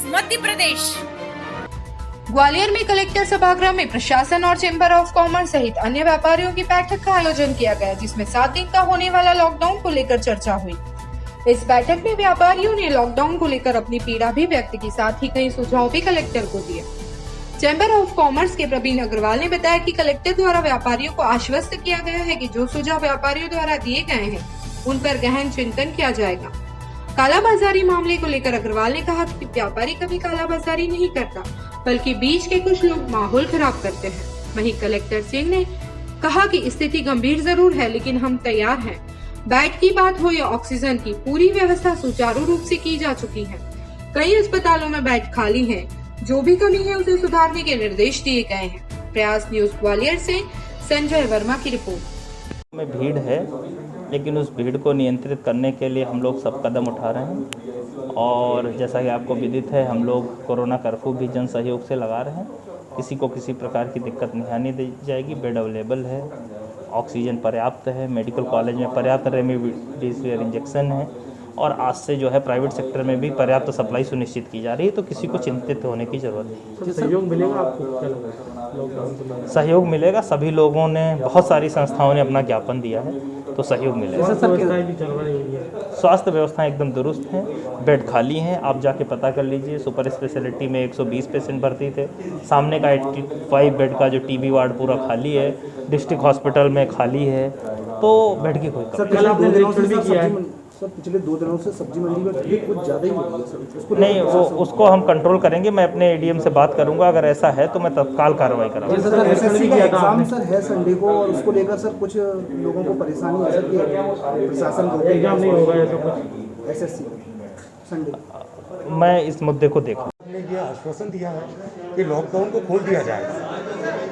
मध्य प्रदेश। ग्वालियर में कलेक्टर सभागृह में प्रशासन और चैम्बर ऑफ कॉमर्स सहित अन्य व्यापारियों की बैठक का आयोजन किया गया, जिसमें 7 दिन का होने वाला लॉकडाउन को लेकर चर्चा हुई। इस बैठक में व्यापारियों ने लॉकडाउन को लेकर अपनी पीड़ा भी व्यक्त की, साथ ही कई सुझाव भी कलेक्टर को दिए। चैम्बर ऑफ कॉमर्स के प्रवीण अग्रवाल ने बताया कि कलेक्टर द्वारा व्यापारियों को आश्वस्त किया गया है कि जो सुझाव व्यापारियों द्वारा दिए गए हैं उन पर गहन चिंतन किया जाएगा। कालाबाजारी मामले को लेकर अग्रवाल ने कहा कि व्यापारी कभी कालाबाजारी नहीं करता, बल्कि बीच के कुछ लोग माहौल खराब करते हैं। वहीं कलेक्टर सिंह ने कहा कि स्थिति गंभीर जरूर है, लेकिन हम तैयार हैं। बेड की बात हो या ऑक्सीजन की, पूरी व्यवस्था सुचारू रूप से की जा चुकी है। कई अस्पतालों में बेड खाली हैं, जो भी कमी है उसे सुधारने के निर्देश दिए गए हैं। प्रयास न्यूज ग्वालियर से संजय वर्मा की रिपोर्ट। में भीड़ है, लेकिन उस भीड़ को नियंत्रित करने के लिए हम लोग सब कदम उठा रहे हैं और जैसा कि आपको विदित है, हम लोग कोरोना कर्फ्यू भी जन सहयोग से लगा रहे हैं। किसी को किसी प्रकार की दिक्कत नहीं आने दी जाएगी। बेड अवेलेबल है, ऑक्सीजन पर्याप्त है, मेडिकल कॉलेज में पर्याप्त रेमडेसिविर इंजेक्शन है और आज से जो है प्राइवेट सेक्टर में भी पर्याप्त सप्लाई सुनिश्चित की जा रही है, तो किसी को चिंतित होने की जरूरत नहीं। सहयोग मिलेगा आपको? सहयोग मिलेगा। सभी लोगों ने, बहुत सारी संस्थाओं ने अपना ज्ञापन दिया है, तो सहयोग मिलेगा। स्वास्थ्य व्यवस्थाएं एकदम दुरुस्त हैं, बेड खाली हैं। आप जाके पता कर लीजिए, सुपर स्पेशलिटी में 120 पेशेंट भर्ती थे, सामने का 85 बेड का जो टीबी वार्ड पूरा खाली है, डिस्ट्रिक्ट हॉस्पिटल में खाली है, तो बेड की कोई कमी सर पिछले 2 दिनों से सब्जी मंडी में भीड़ कुछ ज़्यादा ही हो रही है सर। नहीं, वो उसको हम कंट्रोल करेंगे। मैं अपने एडीएम से बात करूंगा, अगर ऐसा है तो मैं तत्काल कार्रवाई कराऊंगा। सर एसएससी का एग्जाम सर है संडे को, और उसको लेकर सर कुछ लोगों को परेशानी है सर कि प्रशासन को एग्जाम नहीं होगा ऐसा कुछ एसएससी संडे। मैं इस मुद्दे को देखूँ। ने यह आश्वासन दिया है कि लॉकडाउन को खोल दिया जाए,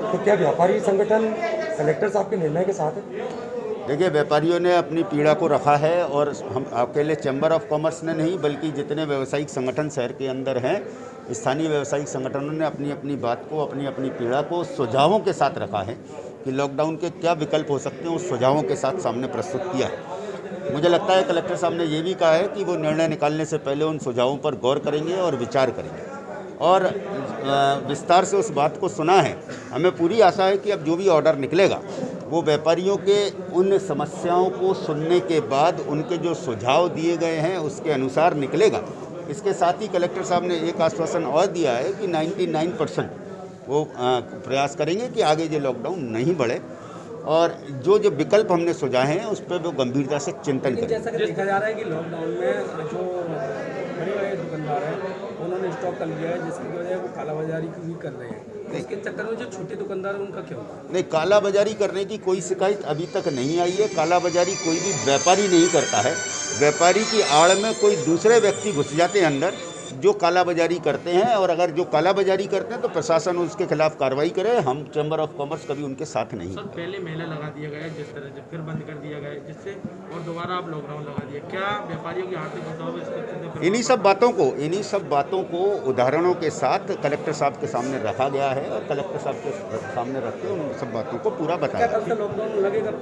तो क्या व्यापारी संगठन कलेक्टर साहब के निर्णय के साथ है? देखिए, व्यापारियों ने अपनी पीड़ा को रखा है और हम अकेले चैम्बर ऑफ कॉमर्स ने नहीं, बल्कि जितने व्यावसायिक संगठन शहर के अंदर हैं, स्थानीय व्यावसायिक संगठनों ने अपनी अपनी बात को, अपनी अपनी पीड़ा को सुझावों के साथ रखा है कि लॉकडाउन के क्या विकल्प हो सकते हैं, उस सुझावों के साथ सामने प्रस्तुत किया है। मुझे लगता है कलेक्टर साहब ने ये भी कहा है कि वो निर्णय निकालने से पहले उन सुझावों पर गौर करेंगे और विचार करेंगे और विस्तार से उस बात को सुना है। हमें पूरी आशा है कि अब जो भी ऑर्डर निकलेगा वो व्यापारियों के उन समस्याओं को सुनने के बाद उनके जो सुझाव दिए गए हैं उसके अनुसार निकलेगा। इसके साथ ही कलेक्टर साहब ने एक आश्वासन और दिया है कि 99% वो प्रयास करेंगे कि आगे ये लॉकडाउन नहीं बढ़े और जो विकल्प हमने सुझाए हैं उस पर वो गंभीरता से चिंतन करें। जैसा कि देखा जा रहा है कि लॉकडाउन में जो बड़े दुकानदार हैं उन्होंने स्टॉक कर लिया है, जिसकी वजह वो कालाबाजारी भी कर रहे हैं। इसके चक्कर में जो छोटे दुकानदार हैं उनका क्या होगा? नहीं, कालाबाजारी करने की कोई शिकायत अभी तक नहीं आई है। कालाबाजारी कोई भी व्यापारी नहीं करता है। व्यापारी की आड़ में कोई दूसरे व्यक्ति घुस जाते हैं अंदर जो कालाबाजारी करते हैं, और अगर जो कालाबाजारी करते हैं तो प्रशासन उसके खिलाफ कार्रवाई करे। हम चैम्बर ऑफ कॉमर्स कभी उनके साथ नहीं। सर पहले मेला लगा दिया गया जिस तरह से, फिर बंद कर दिया गया जिससे, और दोबारा आप लॉकडाउन लगा दिया, क्या व्यापारियों की आर्थिक बताओ? इन्हीं सब बातों को उदाहरणों के साथ कलेक्टर साहब के सामने रखा गया है और कलेक्टर साहब के सामने रख के उन सब बातों को पूरा बताया। क्या कल से लॉकडाउन लगेगा?